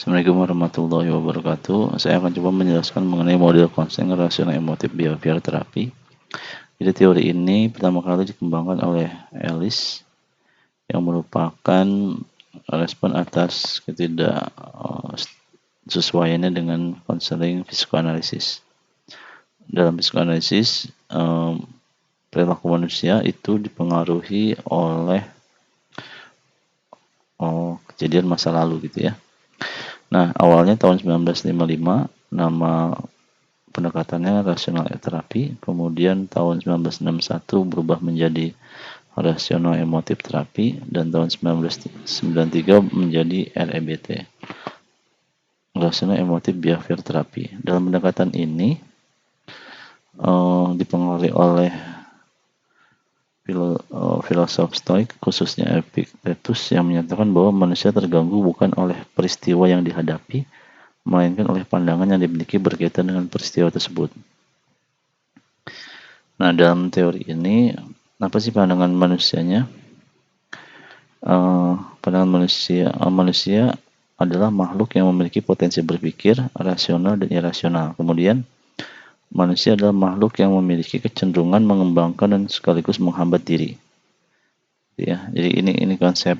Assalamualaikum warahmatullahi wabarakatuh. Saya akan coba menjelaskan mengenai model konseling rasional emotif behavior terapi. Jadi teori ini pertama kali dikembangkan oleh Ellis yang merupakan respon atas ketidaksesuaiannya dengan konseling psikoanalisis. Dalam psikoanalisis, perilaku manusia itu dipengaruhi oleh kejadian masa lalu gitu ya. Nah, awalnya tahun 1955 nama pendekatannya rasional terapi, kemudian tahun 1961 berubah menjadi rasional emotif terapi, dan tahun 1993 menjadi REBT, rasional emotif behavior terapi. Dalam pendekatan ini dipengaruhi oleh filosof Stoik, khususnya Epictetus, yang menyatakan bahwa manusia terganggu bukan oleh peristiwa yang dihadapi, melainkan oleh pandangan yang dimiliki berkaitan dengan peristiwa tersebut. Nah, dalam teori ini, apa sih pandangan manusianya? Pandangan manusia adalah makhluk yang memiliki potensi berpikir, rasional dan irasional. Kemudian, manusia adalah makhluk yang memiliki kecenderungan mengembangkan dan sekaligus menghambat diri. Ya, jadi ini konsep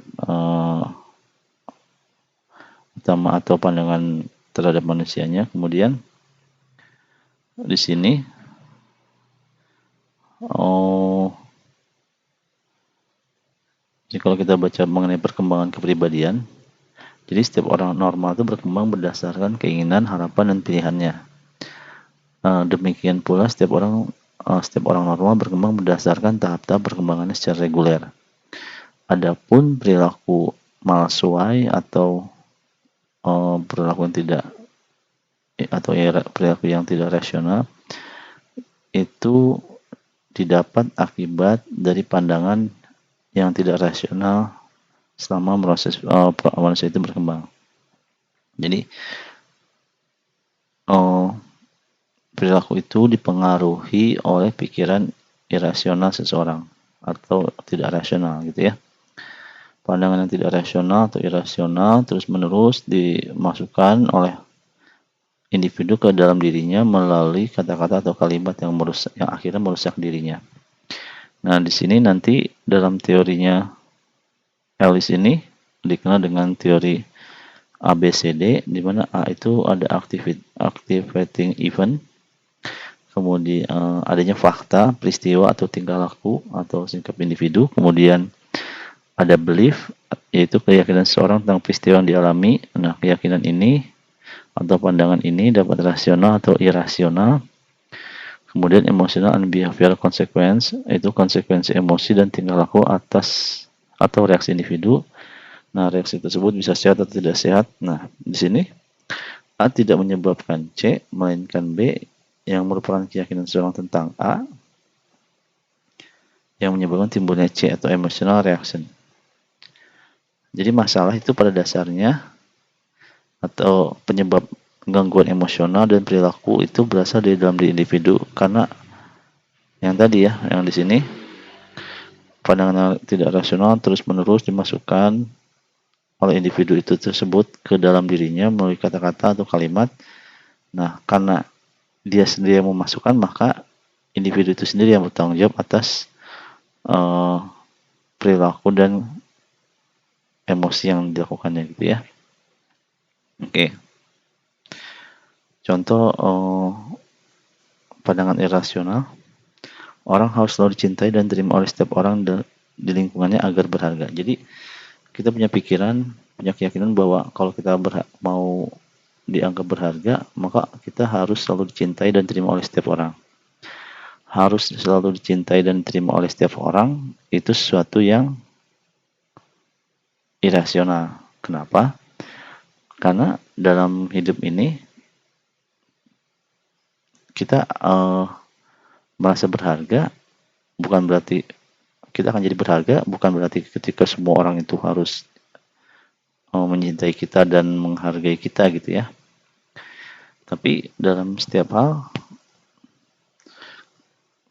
utama atau pandangan terhadap manusianya. Kemudian di sini jadi kalau kita baca mengenai perkembangan kepribadian, jadi setiap orang normal itu berkembang berdasarkan keinginan, harapan, dan pilihannya. Demikian pula setiap orang normal berkembang berdasarkan tahap-tahap perkembangannya secara reguler. Adapun perilaku malsuai atau perilaku yang tidak rasional itu didapat akibat dari pandangan yang tidak rasional selama proses manusia itu berkembang. Jadi perilaku itu dipengaruhi oleh pikiran irasional seseorang atau tidak rasional gitu ya. Pandangan yang tidak rasional atau irasional terus-menerus dimasukkan oleh individu ke dalam dirinya melalui kata-kata atau kalimat yang akhirnya merusak dirinya. Nah, di sini nanti dalam teorinya Ellis ini dikenal dengan teori ABCD, di mana A itu ada activating event, kemudian adanya fakta, peristiwa atau tingkah laku atau sikap individu, kemudian ada belief, yaitu keyakinan seseorang tentang peristiwa yang dialami. Nah, keyakinan ini atau pandangan ini dapat rasional atau irasional. Kemudian emotional and behavioral consequence, yaitu konsekuensi emosi dan tingkah laku atas atau reaksi individu. Nah, reaksi tersebut bisa sehat atau tidak sehat. Nah, di sini A tidak menyebabkan C, melainkan B yang merupakan keyakinan seseorang tentang A yang menyebabkan timbulnya C atau emotional reaction. Jadi masalah itu pada dasarnya atau penyebab gangguan emosional dan perilaku itu berasal dari dalam diri individu, karena yang tadi ya, yang di sini pandangan tidak rasional terus-menerus dimasukkan oleh individu itu tersebut ke dalam dirinya melalui kata-kata atau kalimat. Nah, karena dia sendiri yang memasukkan, maka individu itu sendiri yang bertanggung jawab atas perilaku dan emosi yang dilakukannya gitu ya. Oke. Contoh pandangan irasional. Orang harus selalu dicintai dan diterima oleh setiap orang di lingkungannya agar berharga. Jadi kita punya pikiran, punya keyakinan bahwa kalau kita mau dianggap berharga, maka kita harus selalu dicintai dan diterima oleh setiap orang. Harus selalu dicintai dan diterima oleh setiap orang itu sesuatu yang irasional. Kenapa? Karena dalam hidup ini kita merasa berharga, bukan berarti kita akan jadi berharga, bukan berarti ketika semua orang itu harus mencintai kita dan menghargai kita gitu ya. Tapi dalam setiap hal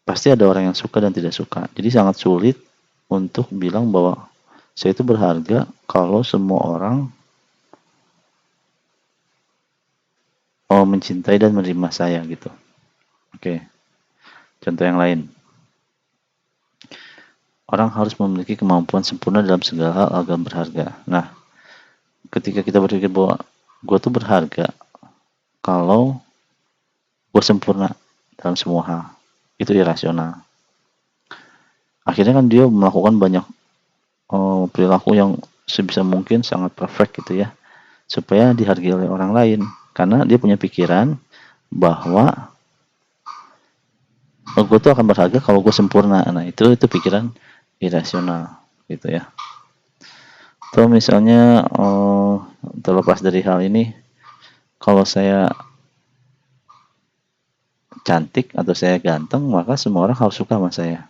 pasti ada orang yang suka dan tidak suka. Jadi sangat sulit untuk bilang bahwa saya itu berharga kalau semua orang mencintai dan menerima saya gitu. Oke, contoh yang lain. Orang harus memiliki kemampuan sempurna dalam segala hal agar berharga. Nah, ketika kita berpikir bahwa gue tuh berharga kalau gue sempurna dalam semua hal, itu irasional. Akhirnya kan dia melakukan banyak perilaku yang sebisa mungkin sangat perfect gitu ya, supaya dihargai oleh orang lain, karena dia punya pikiran bahwa gue tuh akan berharga kalau gue sempurna. Nah, itu pikiran irasional gitu ya. Atau misalnya terlepas dari hal ini, kalau saya cantik atau saya ganteng, maka semua orang harus suka sama saya.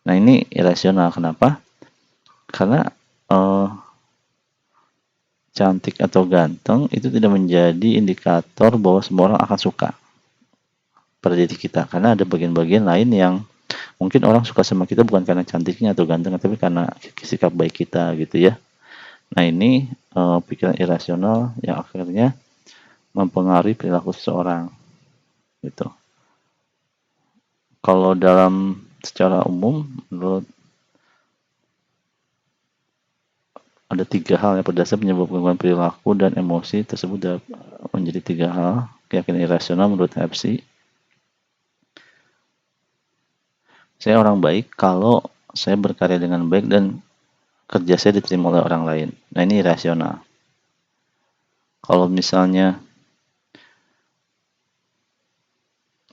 Nah, ini irasional. Kenapa? Karena cantik atau ganteng itu tidak menjadi indikator bahwa semua orang akan suka pada diri kita, karena ada bagian-bagian lain yang mungkin orang suka sama kita bukan karena cantiknya atau ganteng, tapi karena sikap baik kita gitu ya. Nah, ini pikiran irasional yang akhirnya mempengaruhi perilaku seseorang gitu. Kalau dalam secara umum, menurut ada 3 hal yang berdasar menyebabkan gangguan perilaku dan emosi tersebut menjadi 3 hal keyakinan irasional menurut FC. Saya orang baik kalau saya berkarya dengan baik dan kerja saya diterima oleh orang lain. Nah, ini irasional. Kalau misalnya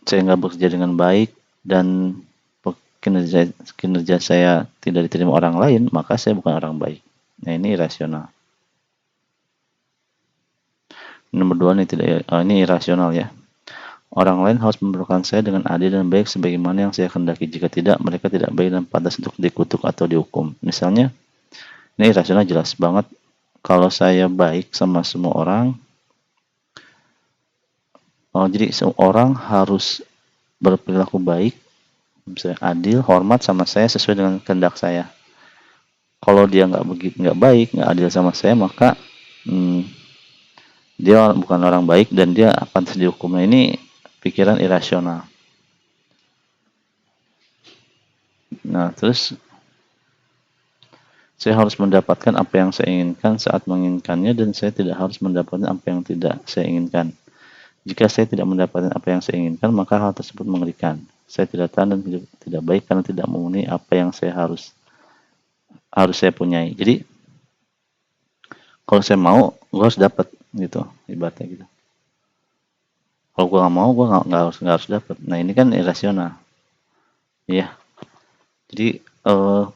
saya nggak bekerja dengan baik dan kinerja saya tidak diterima orang lain, maka saya bukan orang baik. Nah, ini irasional. Nomor 2 ini irasional ya. Orang lain harus memperlakukan saya dengan adil dan baik sebagaimana yang saya kehendaki. Jika tidak, mereka tidak baik dan pantas untuk dikutuk atau dihukum. Misalnya, ini irasional jelas banget. Kalau saya baik sama semua orang, jadi seorang harus berperilaku baik, misalnya adil, hormat sama saya sesuai dengan kehendak saya. Kalau dia nggak baik, nggak adil sama saya, maka dia bukan orang baik dan dia akan dihukum. Nah, ini pikiran irasional. Nah, terus saya harus mendapatkan apa yang saya inginkan saat menginginkannya, dan saya tidak harus mendapatkan apa yang tidak saya inginkan. Jika saya tidak mendapatkan apa yang saya inginkan, maka hal tersebut mengerikan. Saya tidak tahan dan tidak baik karena tidak memenuhi apa yang saya harus saya punyai. Jadi kalau saya mau, gue harus dapat gitu, ibaratnya gitu. Kalau gue nggak mau, gue nggak harus dapat. Nah, ini kan irasional, ya. Jadi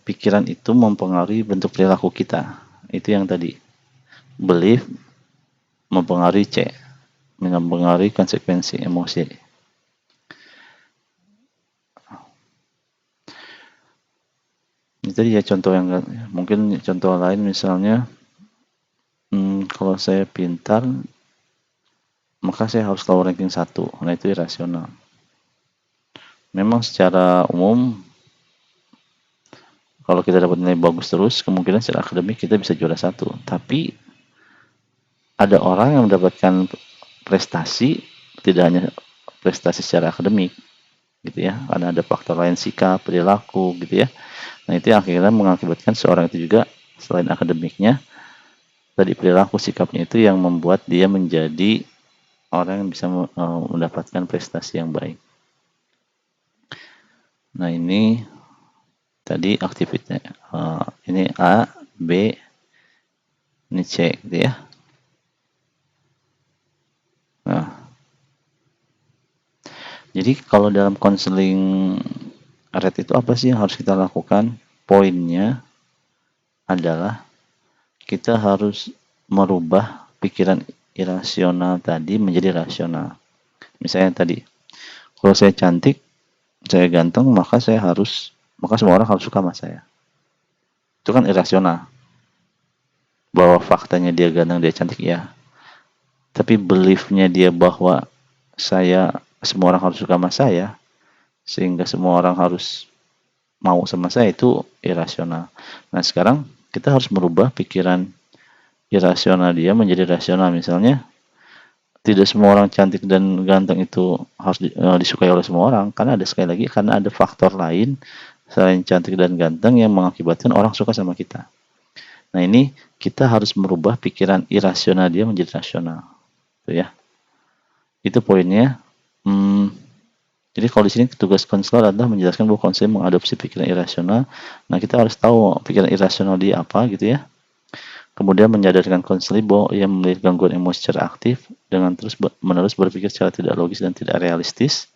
pikiran itu mempengaruhi bentuk perilaku kita. Itu yang tadi, belief mempengaruhi C, mempengaruhi konsekuensi emosi. Itu tadi ya contoh yang mungkin contoh lain misalnya, kalau saya pintar, maka saya harus tahu ranking 1. Nah, itu irasional. Memang secara umum, kalau kita dapat nilai bagus terus, kemungkinan secara akademik kita bisa juara 1. Tapi ada orang yang mendapatkan prestasi, tidak hanya prestasi secara akademik gitu ya, karena ada faktor lain, sikap, perilaku gitu ya. Nah, itu yang akhirnya mengakibatkan seorang itu juga selain akademiknya, tadi perilaku, sikapnya itu yang membuat dia menjadi orang yang bisa mendapatkan prestasi yang baik. Nah, ini tadi aktivitasnya, ini A, B, ini C gitu ya. Nah, jadi kalau dalam konseling RED itu apa sih yang harus kita lakukan? Poinnya adalah kita harus merubah pikiran irasional tadi menjadi rasional. Misalnya tadi, kalau saya cantik, saya ganteng, maka semua orang harus suka sama saya. Itu kan irasional. Bahwa faktanya dia ganteng, dia cantik ya. Tapi beliefnya dia bahwa semua orang harus suka sama saya, sehingga semua orang harus mau sama saya, itu irasional. Nah, sekarang kita harus merubah pikiran irasional dia menjadi rasional. Misalnya, tidak semua orang cantik dan ganteng itu harus disukai oleh semua orang, karena sekali lagi karena ada faktor lain selain cantik dan ganteng yang mengakibatkan orang suka sama kita. Nah, ini kita harus merubah pikiran irasional dia menjadi rasional, gitu ya. Itu poinnya. Jadi kalau di sini tugas konselor adalah menjelaskan bahwa konselor mengadopsi pikiran irasional. Nah, kita harus tahu pikiran irasional dia apa, gitu ya. Kemudian menyadarkan konselor bahwa ia memiliki gangguan emosi secara aktif dengan terus-menerus berpikir secara tidak logis dan tidak realistis.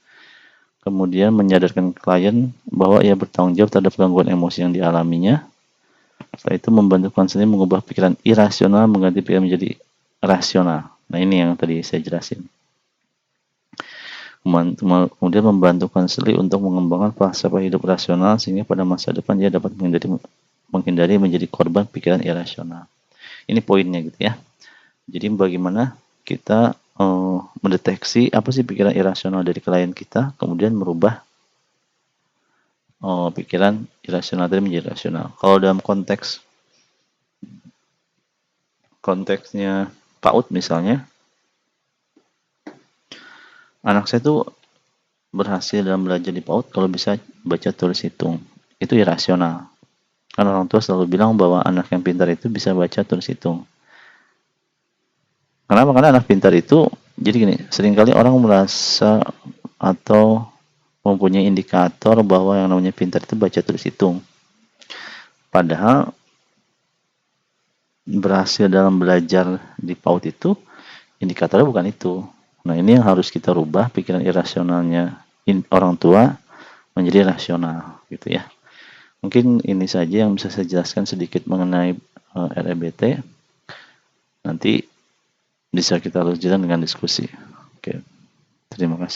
Kemudian menyadarkan klien bahwa ia bertanggung jawab terhadap gangguan emosi yang dialaminya. Setelah itu membantu konselor mengubah pikiran irasional mengganti pikiran menjadi rasional. Nah, ini yang tadi saya jelasin. Kemudian membantu konselor untuk mengembangkan falsafah hidup rasional sehingga pada masa depan dia dapat menghindari menjadi korban pikiran irasional. Ini poinnya gitu ya. Jadi bagaimana kita mendeteksi apa sih pikiran irasional dari klien kita, kemudian merubah pikiran irasional tadi menjadi rasional. Kalau dalam konteksnya PAUD misalnya, anak saya tuh berhasil dalam belajar di PAUD kalau bisa baca tulis hitung. Itu irasional. Kan orang tua selalu bilang bahwa anak yang pintar itu bisa baca tulis hitung. Kenapa? Karena anak pintar itu, jadi gini, seringkali orang merasa atau mempunyai indikator bahwa yang namanya pintar itu baca tulis hitung. Padahal berhasil dalam belajar di PAUD itu indikatornya bukan itu. Nah, ini yang harus kita rubah pikiran irasionalnya orang tua menjadi rasional gitu ya. Mungkin ini saja yang bisa saya jelaskan sedikit mengenai REBT. Nanti bisa kita lanjutkan dengan diskusi. Oke, terima kasih.